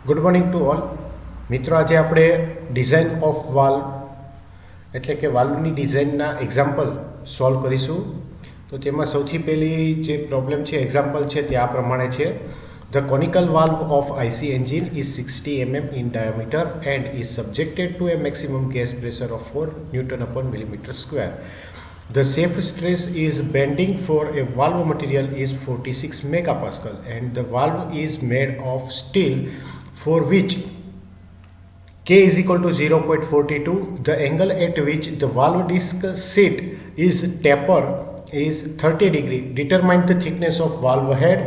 Good morning to all મિત્રો. આજે આપણે ડિઝાઇન ઓફ વાલ્વ એટલે કે વાલ્વની ડિઝાઇનના એક્ઝામ્પલ સોલ્વ કરીશું. તો તેમાં સૌથી પહેલી જે પ્રોબ્લેમ છે, એક્ઝામ્પલ છે, તે આ પ્રમાણે છે. The conical valve of IC engine is 60 mm in diameter and is subjected to a maximum gas pressure of 4 Newton upon millimeter square. The safe stress is bending for a valve material is 46 megapascal and the valve is made of steel for which K is equal to 0.42. The angle at which the valve disc sit is taper is 30 degree. Determine the thickness of valve head,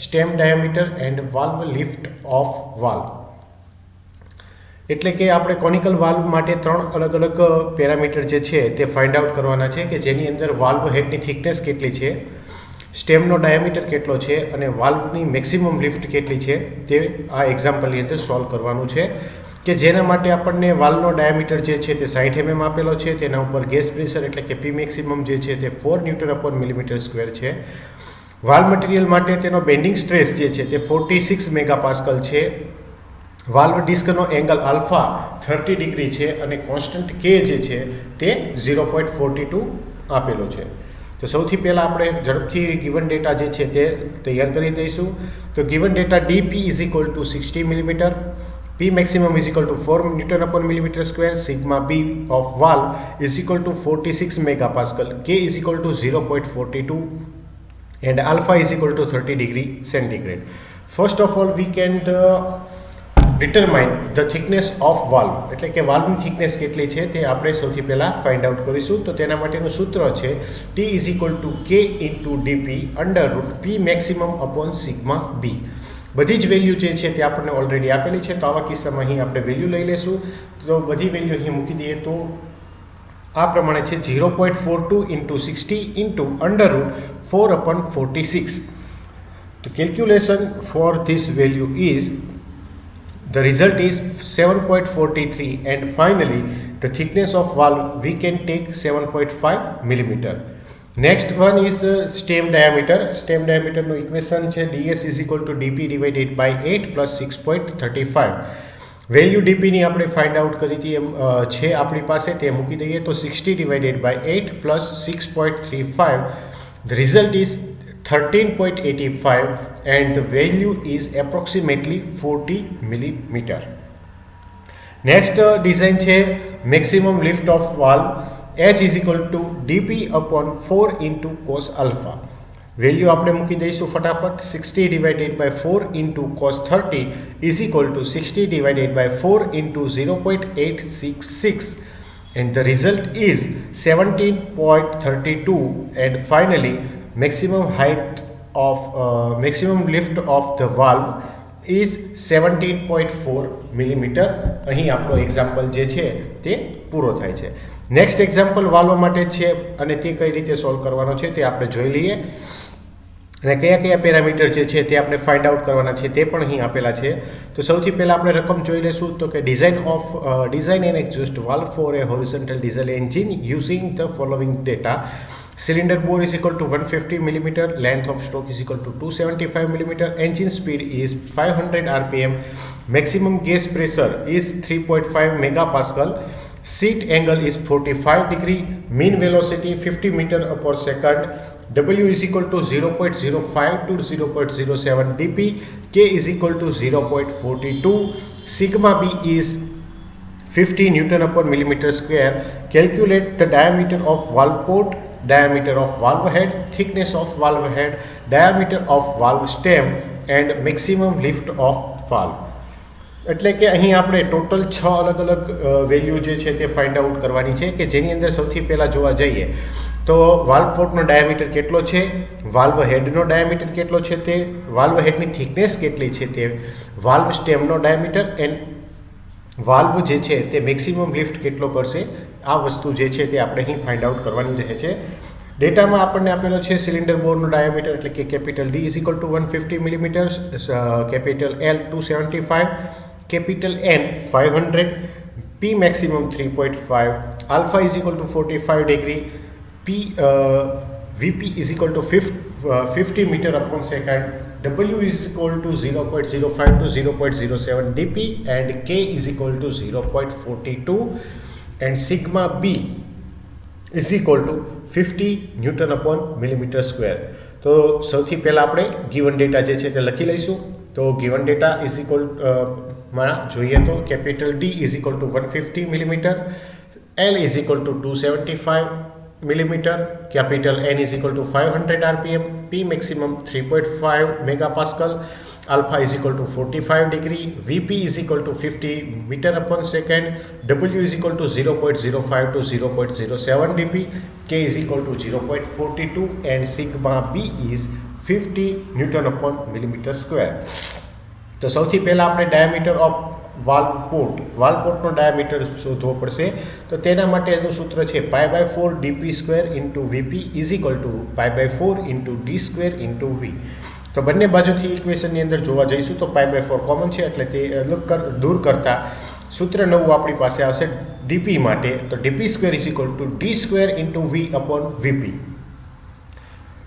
stem diameter and valve lift of valve. એટલે કે આપણે conical valve માટે ત્રણ અલગ અલગ parameter જે છે તે ફાઇન્ડ આઉટ કરવાના છે, કે જેની અંદર વાલ્વ હેડની થિકનેસ કેટલી છે, સ્ટેમનો ડાયામીટર કેટલો છે અને વાલ્વની મેક્સિમમ લિફ્ટ કેટલી છે, તે આ એક્ઝામ્પલની અંદર સોલ્વ કરવાનું છે. કે જેના માટે આપણને વાલ્વનો ડાયામીટર જે છે તે 60 mm આપેલો છે, તેના ઉપર ગેસ પ્રેશર એટલે કે પી મેક્સિમમ જે છે તે 4 ન્યૂટન અપોન મિલીમીટર સ્ક્વેર છે. વાલ્વ મટીરિયલ માટે તેનો બેન્ડિંગ સ્ટ્રેસ જે છે તે 46 મેગાપાસ્કલ છે. વાલ્વ ડિસ્કનો એંગલ આલ્ફા 30 ડિગ્રી છે અને કોન્સ્ટન્ટ કે જે છે તે 0.42 આપેલો છે. તો સૌથી પહેલાં આપણે ઝડપથી ગિવન ડેટા જે છે તે તૈયાર કરી દઈશું. તો given data DP is equal to 60 millimetre, P maximum is equal to 4 newton upon millimetre square, sigma B of valve is equal to 46 megapascal, K is equal to 0.42 and alpha is equal to 30 degree centigrade. First of all we can determine the thickness of valve, એટલે કે વાલ્વની thickness કેટલી છે તે આપણે સૌથી પહેલાં find out કરીશું. તો તેના માટેનું સૂત્ર છે T is equal two k into DP under route P maximum upon sigma બી. બધી જ વેલ્યુ જે છે તે આપણને ઓલરેડી આપેલી છે, તો આવા કિસ્સામાં અહીં આપણે વેલ્યુ લઈ લઈશું. તો બધી વેલ્યુ અહીં મૂકી દઈએ તો આ પ્રમાણે છે 0.42 into 60 into under route 4 upon 46. The calculation for this value is, the result is 7.43 and finally the thickness of valve we can take 7.5 millimeter. Next one is stem diameter. Stem diameter no equation છે ds is equal to dp divided by 8 plus 6.35. Value ડીપીની આપણે find out કરી હતી છે આપણી પાસે, તે મૂકી દઈએ તો 60 divided by 8 plus 6.35. The result is 13.85 and the value is approximately 40 millimeter. Next design છે maximum lift of valve, h is equal to dp upon 4 into cos alpha. Value આપણે મૂકી દઈશું ફટાફટ. 60 divided by 4 into cos 30 is equal to 60 divided by 4 into 0.866 and the result is 17.32 and finally maximum height of maximum lift of the valve is 17.4 millimeter. અહીં આપણો example જે છે તે પૂરો થાય છે. નેક્સ્ટ એક્ઝામ્પલ વાલ્વ માટે છે અને તે કઈ રીતે સોલ્વ કરવાનો છે તે આપણે જોઈ લઈએ, અને કયા કયા પેરામીટર જે છે તે આપણે ફાઇન્ડ આઉટ કરવાના છે તે પણ અહીં આપેલા છે. તો સૌથી પહેલાં આપણે રકમ જોઈ લઈશું. તો કે design and exhaust valve for a horizontal diesel engine using the following data. Cylinder bore is equal to 150 mm, length of stroke is equal to 275 mm, engine speed is 500 rpm, maximum gas pressure is 3.5 megapascal, seat angle is 45 degree, mean velocity 50 meter per second, W is equal to 0.05 to 0.07 dp, K is equal to 0.42, sigma B is 50 Newton upon millimeter square. Calculate the diameter of valve port, diameter of valve head, thickness of valve head, diameter of valve stem and maximum lift of valve. એટલે કે અહીં આપણે total 6 અલગ અલગ value જે છે તે find out કરવાની છે, કે જેની અંદર સૌથી પહેલાં જોવા જઈએ તો વાલ્વ પોર્ટનો ડાયામીટર કેટલો છે, વાલ્વ હેડનો ડાયામીટર કેટલો છે તે, વાલ્વ હેડની થિકનેસ કેટલી છે તે, વાલ્વ સ્ટેમનો ડાયામીટર એન્ડ વાલ્વ જે છે તે મેક્સિમમ લિફ્ટ કેટલો કરશે, આ વસ્તુ જે છે તે આપણે અહીં ફાઇન્ડ આઉટ કરવાની રહે છે. ડેટામાં આપણને આપેલો છે સિલિન્ડર બોરનો ડાયામીટર એટલે કે capital D is equal to 150 millimetre, capital L 275, capital N 500, P maximum 3.5, alpha is equal to 45 degree, P Vp is equal to 50 meter upon second, W is equal to 0.05 to 0.07 dp, and K is equal to 0.42, and sigma B is equal to 50 Newton upon millimeter square. તો સૌથી પહેલાં આપણે given data જે છે તે લખી લઈશું. તો ગિવન ડેટા ઇઝ ઇક્વલ માં જોઈએ તો capital D is equal to 150 millimetre, L is equal to 275 millimetre, capital N is equal to 500 RPM, P maximum 3.5 megapascal, alpha is equal to 45 degree, Vp is equal to 50 meter upon second, W is equal to 0.05 to 0.07 dp, K is equal to 0.42, and sigma B is 50 Newton upon millimeter square. તો સૌથી પહેલાં આપણે diameter of valve પોર્ટનો diameter શોધવો પડશે. તો તેના માટેનું સૂત્ર છે π/4 dp square into VP is equal to π/4 into D square into V. તો બંને બાજુથી ઇક્વેશનની અંદર જોવા જઈશું તો π/4 કોમન છે એટલે તે દૂર કરતા સૂત્ર નવું આપણી પાસે આવશે ડીપી માટે. તો DP square is equal to D square into V upon VP.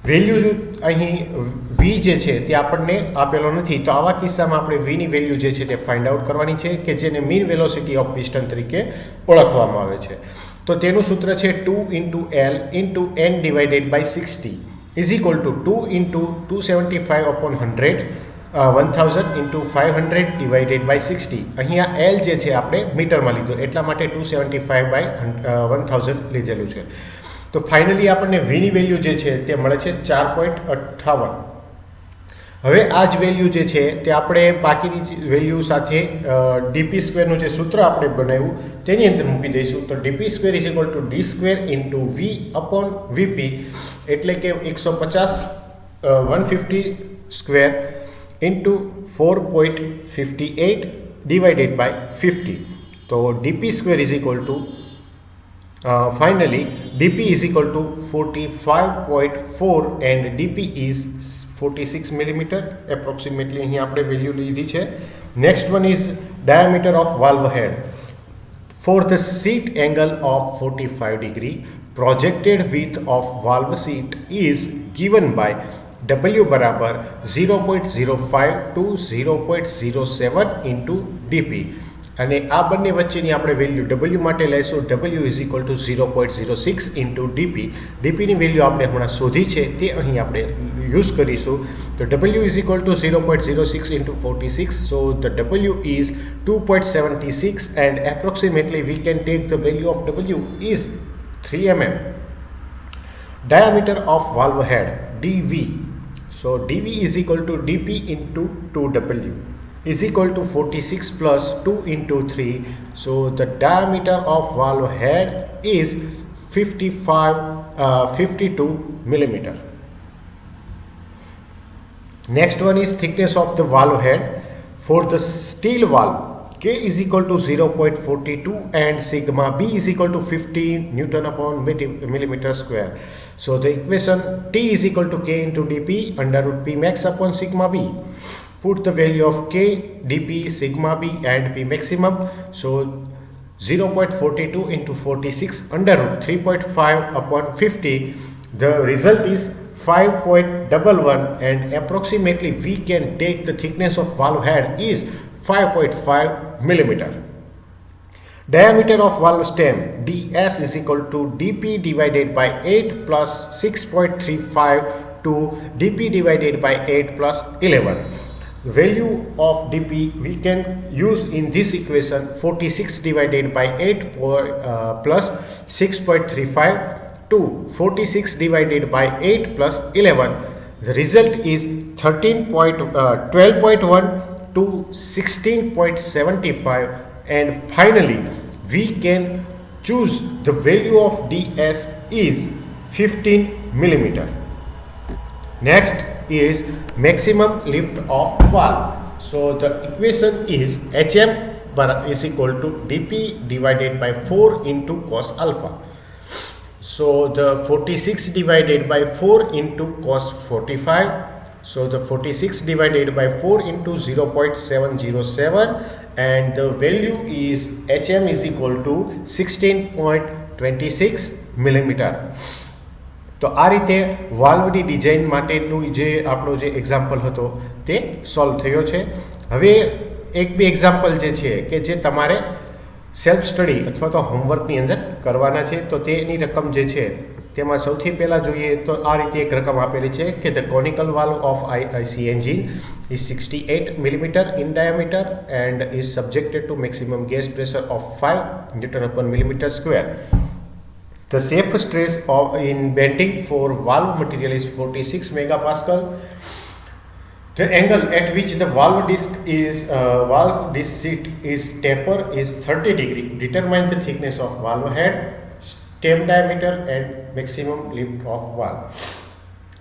Value અહીં વી જે છે તે આપણને આપેલો નથી, તો આવા કિસ્સામાં આપણે વીની વેલ્યુ જે છે તે ફાઇન્ડ આઉટ કરવાની છે, કે જેને મીન વેલોસિટી ઓફ પિસ્ટન તરીકે ઓળખવામાં આવે છે. તો તેનું સૂત્ર છે 2 into L into N divided by 60 is equal to 2 into 275 upon 100, 1000 into 500 divided by 60. અહીંયા L જે છે આપણે મીટરમાં લીધો એટલા માટે 275 by 1000 લીધેલું છે. તો ફાઇનલી આપણને વીની વેલ્યુ જે છે તે મળે છે 4.58. હવે આ જ વેલ્યુ જે છે તે આપણે બાકીની વેલ્યુ સાથે ડીપી સ્ક્વેરનું જે સૂત્ર આપણે બનાવ્યું તેની અંદર મૂકી દઈશું. તો DP square is equal to D square into V upon VP, એટલે કે 150 સ્ક્વેર ઇન્ટુ 4.58 ડિવાઇડેડ બાય 50. તો DP square is equal to finally dp is equal to 45.4 and dp is 46 millimeter approximately. અહીં આપણે વેલ્યુ લીધી છે. Next one is diameter of valve head. For the seat angle of 45 degree, projected width of valve seat is given by W બરાબર 0.05 to 0.07 into dp. અને આ બંને વચ્ચેની આપણે વેલ્યુ W માટે લઈશું. W is equal to 0.06 into DP. ડીપીની value આપણે હમણાં શોધી છે તે અહીં આપણે યુઝ કરીશું. તો W is equal to 0.06 into 46. So the W is 2.76 and approximately we can take the value of W is 3 mm. Diameter of valve head DV. So DV is equal to DP into 2W is equal to 46 plus 2 into 3. So the diameter of valve head is 52 millimeter. Next one is thickness of the valve head. For the steel valve, K is equal to 0.42 and sigma B is equal to 50 Newton upon millimeter square. So the equation T is equal to K into dP under root P max upon sigma B. Put the value of K, dP, sigma B and P maximum. So 0.42 into 46 under root 3.5 upon 50. The result is 5.11 and approximately we can take the thickness of valve head is 5.5 millimeter. Diameter of valve stem DS is equal to dP divided by 8 plus 6.35 to dP divided by 8 plus 11. The value of dP we can use in this equation 46 divided by 8 plus 6.35 to 46 divided by 8 plus 11. The result is 12.1 to 16.75, and finally we can choose the value of DS is 15 millimeter. Next is maximum lift of valve. So the equation is HM is equal to dP divided by 4 into cos alpha. So the 46 divided by 4 into cos 45. So the 46 divided by 4 into 0.707 and the value is HM is equal to 16.26 millimeter. તો આ રીતે વાલ્વની design માટેનું જે આપણો જે example હતો તે solve થયો છે. હવે એક બે એક્ઝામ્પલ જે છે કે જે તમારે સેલ્ફ સ્ટડી અથવા તો હોમવર્કની અંદર કરવાના છે. તો તેની રકમ જે છે તેમાં સૌથી પહેલાં જોઈએ તો આ રીતે એક રકમ આપેલી છે કે the conical valve of IIC engine is 68 millimeter in diameter and is subjected to maximum gas pressure of 5 Newton upon millimeter square. The safe stress in bending for valve material is 46 megapascal. The angle at which the valve disc seat is taper is 30 degree. Determine the thickness of valve head, stem diameter and maximum lift of valve.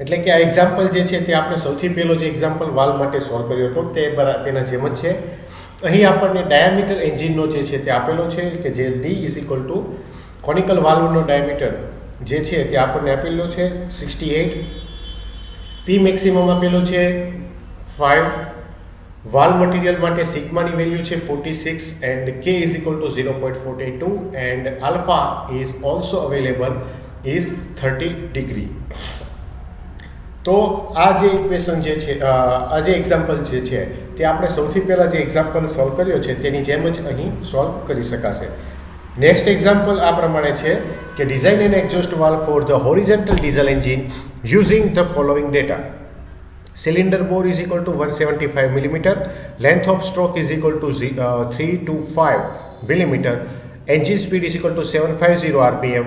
એટલે કે આ example જે છે તે આપણે સૌથી પહેલો જે એક્ઝામ્પલ વાલ્વ માટે સોલ્વ કર્યો હતો તેના જેમ જ છે. અહીં આપણને ડાયામીટર એન્જિનનો જે છે તે આપેલો છે કે જે D is equal to conical વાલ્વનો ડાયામીટર જે છે તે આપણને આપેલો છે 68, P મેક્સિમમ આપેલો છે 5, વાલ્વ મટીરિયલ માટે સિગ્માની વેલ્યુ છે 46 and K is equal to 0.42 and alpha is also available is 30 degree. તો આ જે ઇક્વેશન જે છે આ જે એક્ઝામ્પલ જે છે તે આપણે સૌથી પહેલાં જે એક્ઝામ્પલ સોલ્વ કર્યો છે તેની જેમ જ અહીં સોલ્વ કરી શકાશે. નેક્સ્ટ એક્ઝામ્પલ આ પ્રમાણે છે કે design an exhaust valve for the horizontal diesel engine using the following data. Cylinder bore is equal to 175 millimeter, length of stroke is equal to 3 to 5 millimeter, engine speed is equal to 750 rpm,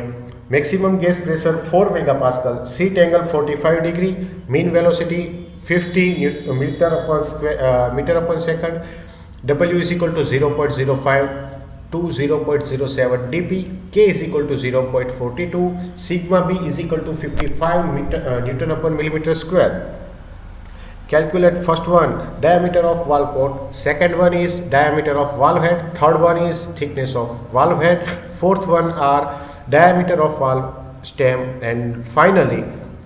maximum gas pressure 4 megapascal, seat angle 45 degree, mean velocity 50 meter upon second, W is equal to 0.05 to 0.07 dp, K is equal to 0.42, sigma B is equal to 55 Newton upon millimeter square. Calculate first one diameter of valve port, second one is diameter of valve head, third one is thickness of valve head, fourth one are diameter of valve stem and finally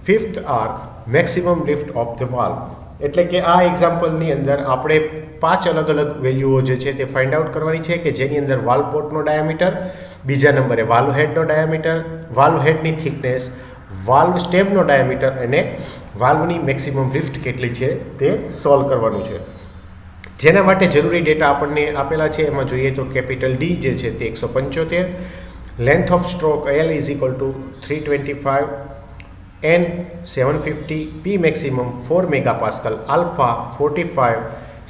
fifth are maximum lift of the valve. એટલે કે આ એક્ઝામ્પલની અંદર આપણે 5 અલગ અલગ વેલ્યુઓ જે છે તે ફાઇન્ડ આઉટ કરવાની છે કે જેની અંદર વાલ્વ પોર્ટનો ડાયામીટર, બીજા નંબરે વાલ્વ હેડનો ડાયામીટર, વાલ્વ હેડની થિકનેસ, વાલ્વ સ્ટેમનો ડાયામીટર અને વાલ્વની મેક્સિમમ લિફ્ટ કેટલી છે તે સોલ્વ કરવાનું છે. જેના માટે જરૂરી ડેટા આપણને આપેલા છે એમાં જોઈએ તો કેપિટલ ડી જે છે તે 175, length of stroke L is equal two 325, N 750, P maximum 4 megapascal, alpha 45,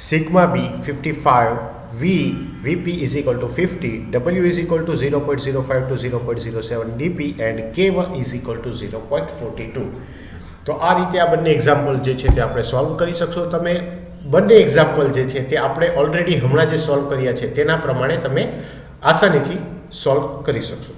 sigma B 55, VP is equal to 50, W is equal to 0.05 to 0.07 dp and K is equal to 0.42. તો આ રીતે આ બંને example જે છે તે આપણે સોલ્વ કરી શકશો. તમે બંને એક્ઝામ્પલ જે છે તે આપણે ઓલરેડી હમણાં જે સોલ્વ કર્યા છે તેના પ્રમાણે તમે આસાનીથી સોલ્વ કરી શકશો.